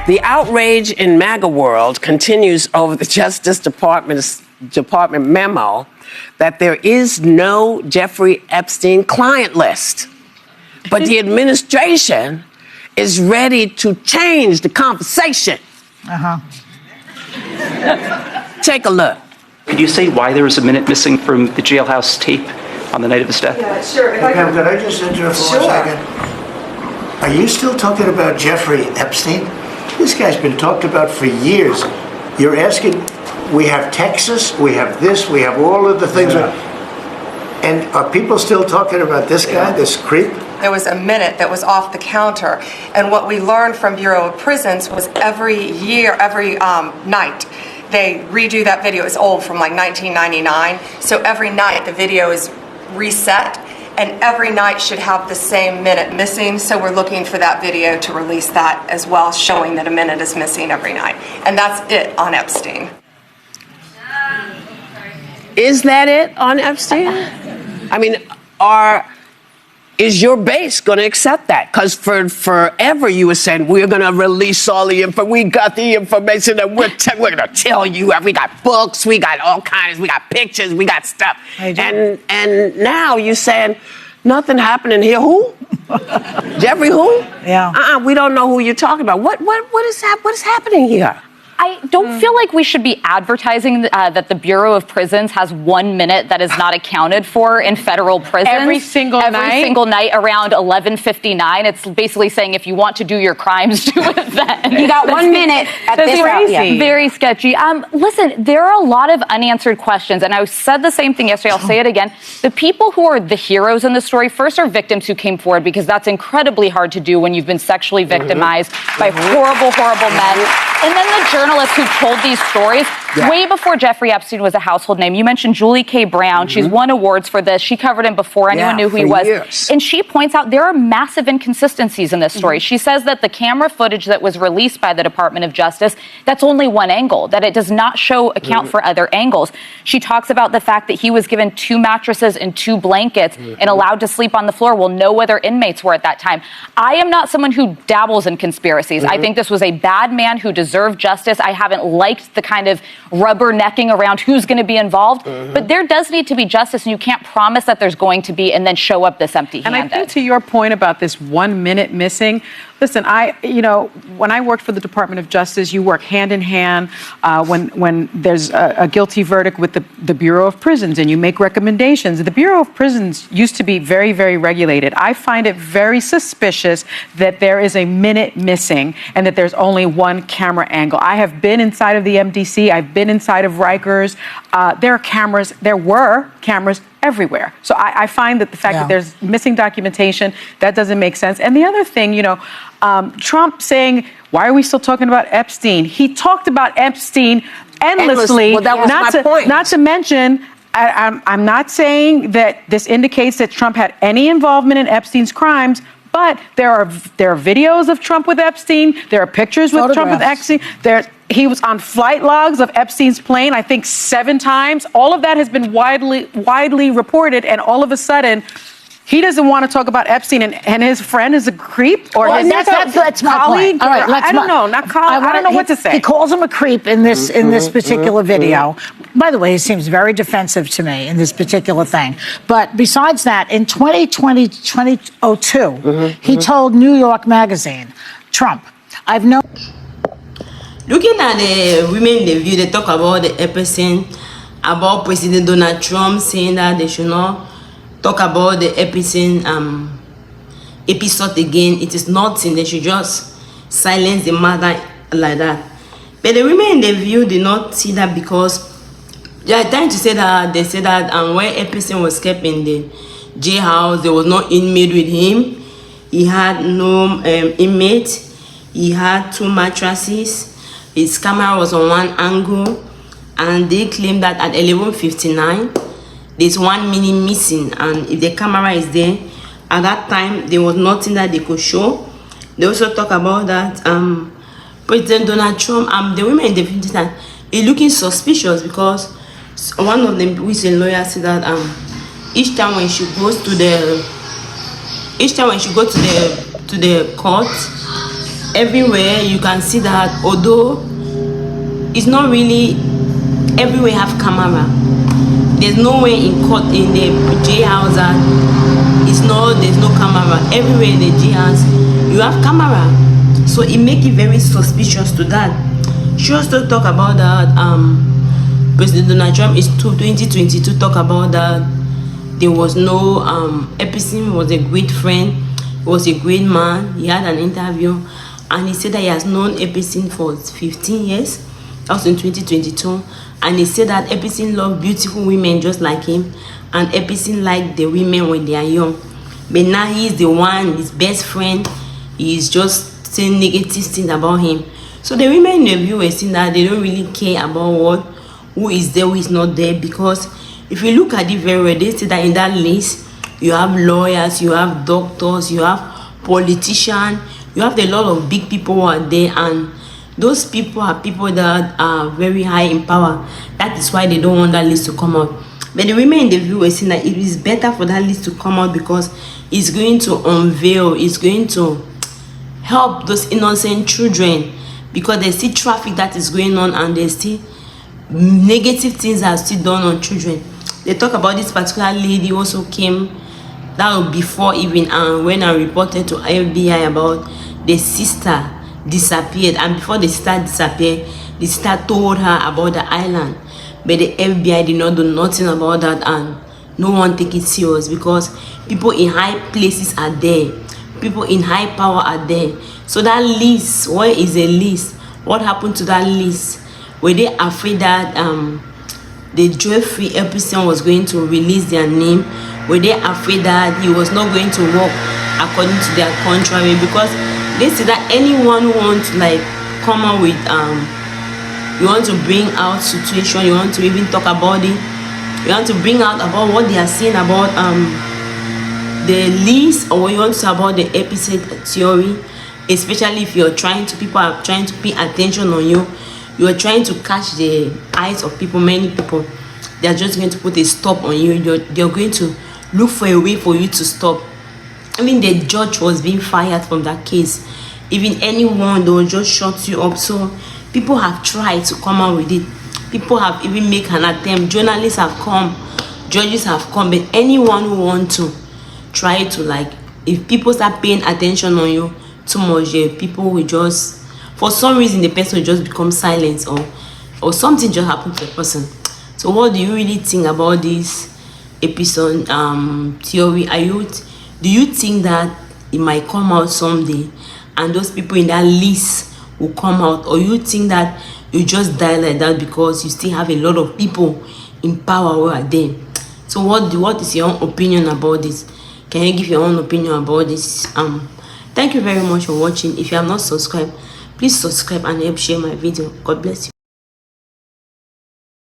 The outrage in MAGA world continues over the Justice Department memo that there is no Jeffrey Epstein client list. But the administration is ready to change the conversation. Take a look. Could you say why there was a minute missing from the jailhouse tape on the night of his death? Yeah, sure. Hey, Pam, could I just interrupt for 1 second? Are you still talking about Jeffrey Epstein? This guy's been talked about for years. You're asking, we have Texas, we have this, we have all of the things. And are people still talking about this guy, this creep? There was a minute that was off the counter, and what we learned from Bureau of Prisons was every night, they redo that video. It's old, from like 1999. So every night the video is reset, and every night should have the same minute missing. So we're looking for that video to release that as well, showing that a minute is missing every night. And that's it on Epstein. Is that it on Epstein? I mean, is your base going to accept that? Because for forever you were saying, we're going to release all the information. We got the information that we're going to tell you. We got books, we got all kinds, we got pictures, we got stuff. And now you're saying, nothing happening here. Who? Jeffrey who? Yeah. We don't know who you're talking about. What is happening here? I don't feel like we should be advertising that the Bureau of Prisons has 1 minute that is not accounted for in federal prisons. Every single night around 11:59. It's basically saying if you want to do your crimes, do it then. You got 1 minute at this crazy. Yeah. Very sketchy. Listen, there are a lot of unanswered questions, and I said the same thing yesterday. I'll say it again. The people who are the heroes in the story first are victims who came forward, because that's incredibly hard to do when you've been sexually victimized by horrible, horrible men. And then the journalists who told these stories way before Jeffrey Epstein was a household name. You mentioned Julie K. Brown. She's won awards for this. She covered him before anyone knew who he was. Years. And she points out there are massive inconsistencies in this story. She says that the camera footage that was released by the Department of Justice, that's only one angle, that it does not account for other angles. She talks about the fact that he was given 2 mattresses and 2 blankets and allowed to sleep on the floor while no other inmates were at that time. I am not someone who dabbles in conspiracies. I think this was a bad man who deserved justice. I haven't liked the kind of rubbernecking around who's going to be involved, but there does need to be justice, and you can't promise that there's going to be and then show up this empty-handed. And I think to your point about this 1 minute missing, listen, when I worked for the Department of Justice, you work hand in hand when there's a guilty verdict with the Bureau of Prisons, and you make recommendations. The Bureau of Prisons used to be very, very regulated. I find it very suspicious that there is a minute missing and that there's only one camera angle. I have been inside of the MDC. I've been inside of Rikers. There were cameras everywhere. So I find that the fact that there's missing documentation, that doesn't make sense. And the other thing, Trump saying, why are we still talking about Epstein? He talked about Epstein endlessly. Well, that was my point. Not to mention, I'm not saying that this indicates that Trump had any involvement in Epstein's crimes, but there are videos of Trump with Epstein. There are pictures with Trump with Epstein. He was on flight logs of Epstein's plane, I think 7 times. All of that has been widely reported, and all of a sudden, he doesn't want to talk about Epstein, and his friend is a creep, or his that's my colleague. point. All right, I don't know, not colleague. I don't know what to say. He calls him a creep in this particular video. By the way, he seems very defensive to me in this particular thing. But besides that, in 2002, he told New York Magazine, Trump, I've known. Looking at the women in the view, they talk about the Epstein, about President Donald Trump saying that they should not talk about the Epstein episode again. It is nothing. They should just silence the matter like that. But the women in the view did not see that, because they are trying to say that they said that when Epstein was kept in the jailhouse, there was no inmate with him. He had no inmate. He had 2 mattresses. His camera was on one angle, and they claim that at 11:59, there's 1 minute missing, and if the camera is there, at that time, there was nothing that they could show. They also talk about that President Donald Trump, the women in the video is looking suspicious, because one of them, who is a lawyer, said that each time when she goes to the court, everywhere you can see that, although it's not really everywhere have camera. There's nowhere in court in the jailhouse that there's no camera. Everywhere in the jailhouse you have camera, so it make it very suspicious to that. She also talk about that President Donald Trump is 2022 talk about that there was no Epstein was a great friend, was a great man. He had an interview and he said that he has known Epstein for 15 years. That was in 2022. And he said that Epstein loved beautiful women just like him, and Epstein liked the women when they are young. But now he is the one, his best friend, he is just saying negative things about him. So the women in the view were saying that they don't really care about who is there, who is not there, because if you look at it very well, they say that in that list you have lawyers, you have doctors, you have politicians, you have a lot of big people who are there, and those people are people that are very high in power. That is why they don't want that list to come out. But the women in the view were saying that it is better for that list to come out because it's going to unveil, it's going to help those innocent children, because they see traffic that is going on and they see negative things that are still done on children. They talk about this particular lady also came, that was before even when I reported to FBI about the sister disappeared, and before the sister disappeared, the sister told her about the island, but the FBI did not do nothing about that, and no one take it serious because people in high places are there, people in high power are there. So that list, where is the list? What happened to that list? Were they afraid that the Jeffrey Epstein was going to release their name? Were they afraid that he was not going to work according to their contract? Because they say that anyone who wants to like come out with you want to bring out situation, you want to even talk about it, you want to bring out about what they are saying about the list, or you want to talk about the episode theory, especially if you're people are trying to pay attention on you, you are trying to catch the eyes of people. Many people, they are just going to put a stop on you. They're going to look for a way for you to stop. I mean, the judge was being fired from that case. Even anyone, they will just shut you up. So people have tried to come out with it. People have even made an attempt. Journalists have come, judges have come, but anyone who want to try to, like, if people start paying attention on you too much, people will just, for some reason, the person will just become silent, or something just happened to the person. So what do you really think about this episode theory? Do you think that it might come out someday and those people in that list will come out, or you think that you just die like that because you still have a lot of people in power who are there? So what is your own opinion about this? Can you give your own opinion about this? Thank you very much for watching. If you have not subscribed, please subscribe and help share my video. God bless you.